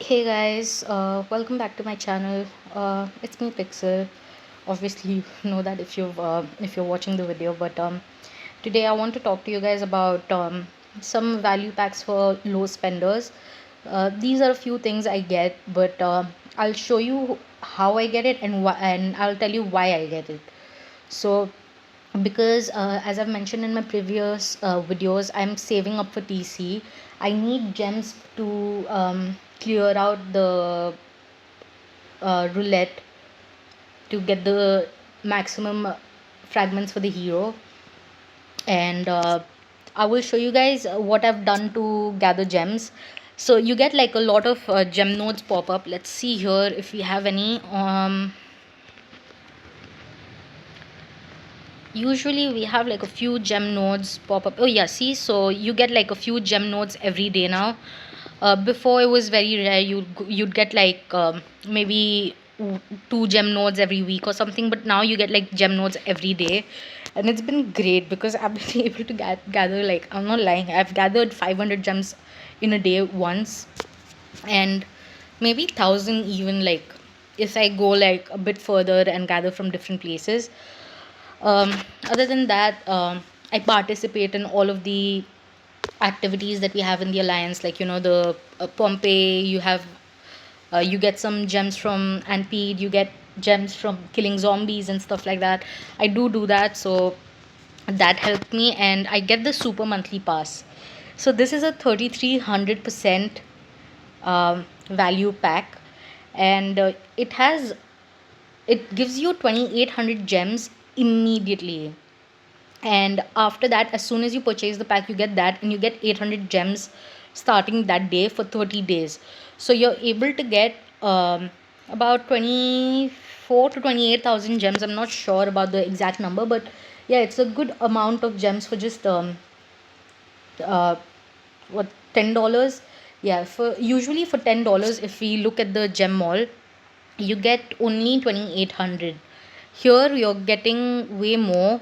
Hey guys, welcome back to my channel. It's me Pixel. Obviously, you know that if you're watching the video, but today I want to talk to you guys about some value packs for low spenders. These are a few things I get, but I'll show you how I get it and I'll tell you why I get it. So because as I've mentioned in my previous videos, I'm saving up for TC. I need gems to clear out the roulette to get the maximum fragments for the hero. And I will show you guys what I've done to gather gems. So you get like a lot of gem nodes pop up. Let's see here if we have any. Usually we have like a few gem nodes pop up. Oh yeah, see, so you get like a few gem nodes every day now. Before it was very rare. You'd get like maybe two gem nodes every week or something, but now you get like gem nodes every day, and it's been great because I've been able to gather, like, I'm not lying, I've gathered 500 gems in a day once, and maybe 1,000 even, like, if I go like a bit further and gather from different places. um, Other than that, I participate in all of the activities that we have in the alliance, like, the Pompeii. You get some gems from Anpede, you get gems from killing zombies and stuff like that. I do that, so that helped me, and I get the super monthly pass. So this is a 3300% value pack, and it gives you 2800 gems immediately. And after that, as soon as you purchase the pack, you get that, and you get 800 gems starting that day for 30 days. So you're able to get about 24 to 28,000 gems. I'm not sure about the exact number, but yeah, it's a good amount of gems for just uh, what, $10. Yeah, for usually for $10, if we look at the gem mall, you get only 2800. Here you're getting way more,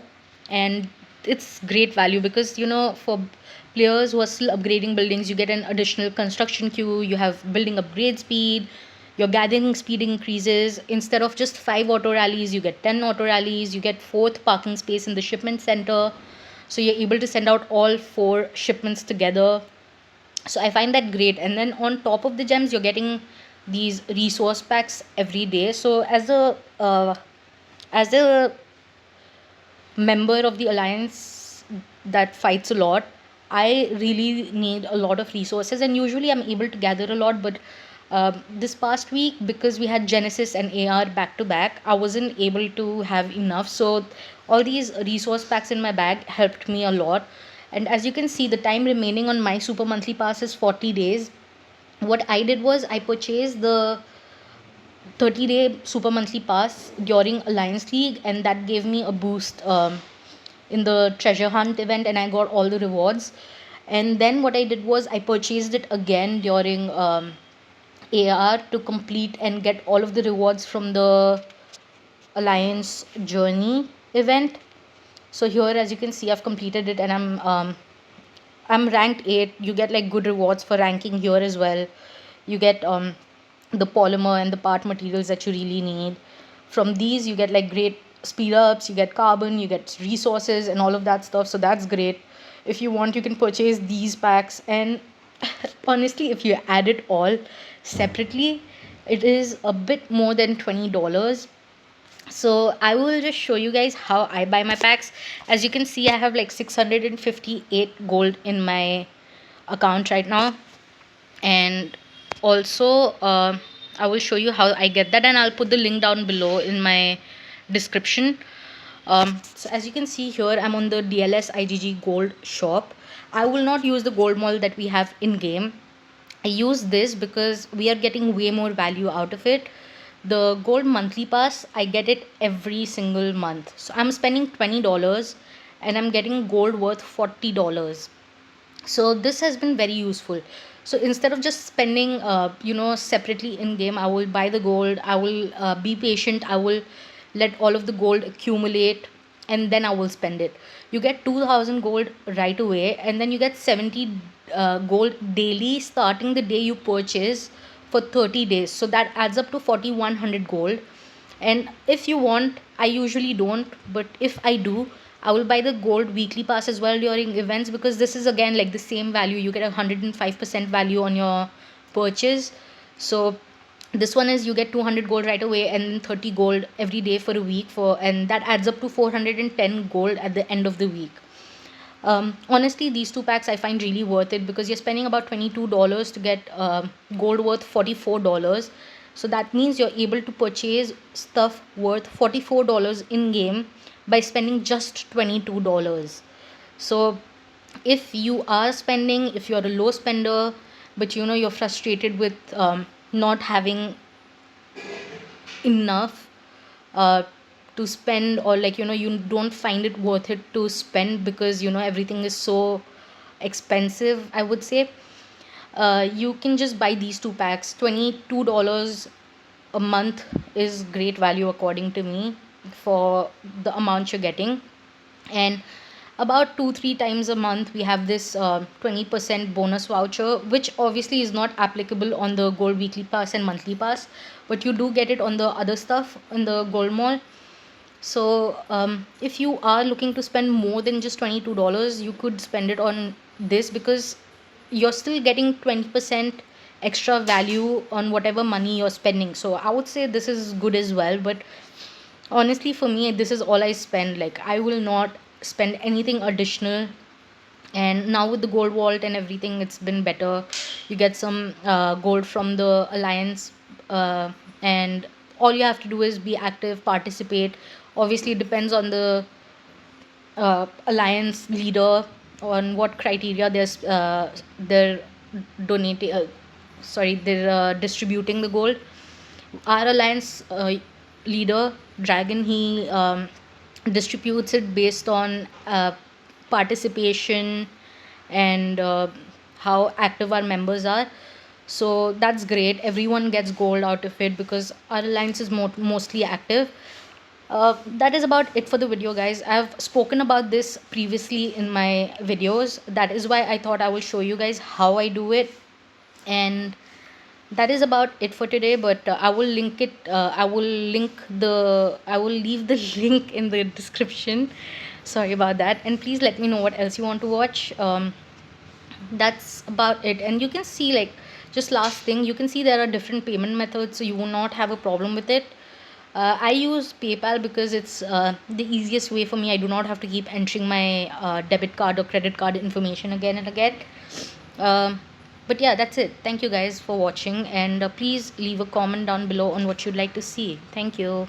and it's great value because, for players who are still upgrading buildings, you get an additional construction queue, you have building upgrade speed, your gathering speed increases. Instead of just 5 auto rallies, you get 10 auto rallies, you get fourth parking space in the shipment center, so you're able to send out all four shipments together. So I find that great. And then on top of the gems, you're getting these resource packs every day. So as a member of the alliance that fights a lot, I really need a lot of resources, and usually I'm able to gather a lot. But this past week, because we had Genesis and AR back to back, I wasn't able to have enough. So all these resource packs in my bag helped me a lot. And as you can see, the time remaining on my super monthly pass is 40 days. What I did was I purchased the 30-day super monthly pass during Alliance League, and that gave me a boost in the treasure hunt event, and I got all the rewards. And then what I did was I purchased it again during AR to complete and get all of the rewards from the Alliance Journey event. So here, as you can see, I've completed it, and I'm ranked 8. You get like good rewards for ranking here as well. You get the polymer and the part materials that you really need. From these, you get like great speed ups, you get carbon, you get resources, and all of that stuff. So that's great. If you want, you can purchase these packs. And honestly, if you add it all separately, it is a bit more than $20. So I will just show you guys how I buy my packs. As you can see, I have like 658 gold in my account right now. And also, I will show you how I get that, and I'll put the link down below in my description. So as you can see here, I'm on the DLS IGG gold shop. I will not use the gold mall that we have in game. I use this because we are getting way more value out of it. The gold monthly pass, I get it every single month. So I'm spending $20 and I'm getting gold worth $40. So this has been very useful. So instead of just spending separately in game, I will buy the gold, I will be patient, I will let all of the gold accumulate, and then I will spend it. You get 2000 gold right away, and then you get 70 gold daily starting the day you purchase for 30 days. So that adds up to 4100 gold. And if you want, I usually don't, but if I do, I will buy the gold weekly pass as well during events, because this is again like the same value. You get 105% value on your purchase. So this one is you get 200 gold right away and then 30 gold every day for a week, for and that adds up to 410 gold at the end of the week. Honestly, these two packs I find really worth it, because you're spending about $22 to get gold worth $44. So that means you're able to purchase stuff worth $44 in game by spending just $22. So if you are spending, if you're a low spender, but you're frustrated with not having enough uh, to spend, or like you don't find it worth it to spend because everything is so expensive, I would say, you can just buy these two packs. $22 a month is great value according to me for the amount you're getting. And about 2-3 times a month we have this 20% bonus voucher, which obviously is not applicable on the gold weekly pass and monthly pass, but you do get it on the other stuff in the gold mall. So if you are looking to spend more than just $22, you could spend it on this, because you're still getting 20% extra value on whatever money you're spending. So I would say this is good as well. But honestly, for me, this is all I spend. Like, I will not spend anything additional. And now with the gold vault and everything, it's been better. You get some gold from the alliance, and all you have to do is be active, participate. Obviously it depends on the alliance leader on what criteria they're donating sorry, they're distributing the gold. Our alliance leader Dragon, he distributes it based on participation and how active our members are. So that's great, everyone gets gold out of it because our alliance is mostly active. That is about it for the video, guys. I've spoken about this previously in my videos. That is why I thought I will show you guys how I do it. And that is about it for today. But I will link it. I will leave the link in the description. Sorry about that. And please let me know what else you want to watch. That's about it. And you can see, like, just last thing, you can see there are different payment methods, so you will not have a problem with it. I use PayPal because it's the easiest way for me. I do not have to keep entering my debit card or credit card information again and again. Um, but yeah, that's it. Thank you guys for watching, and please leave a comment down below on what you'd like to see. Thank you.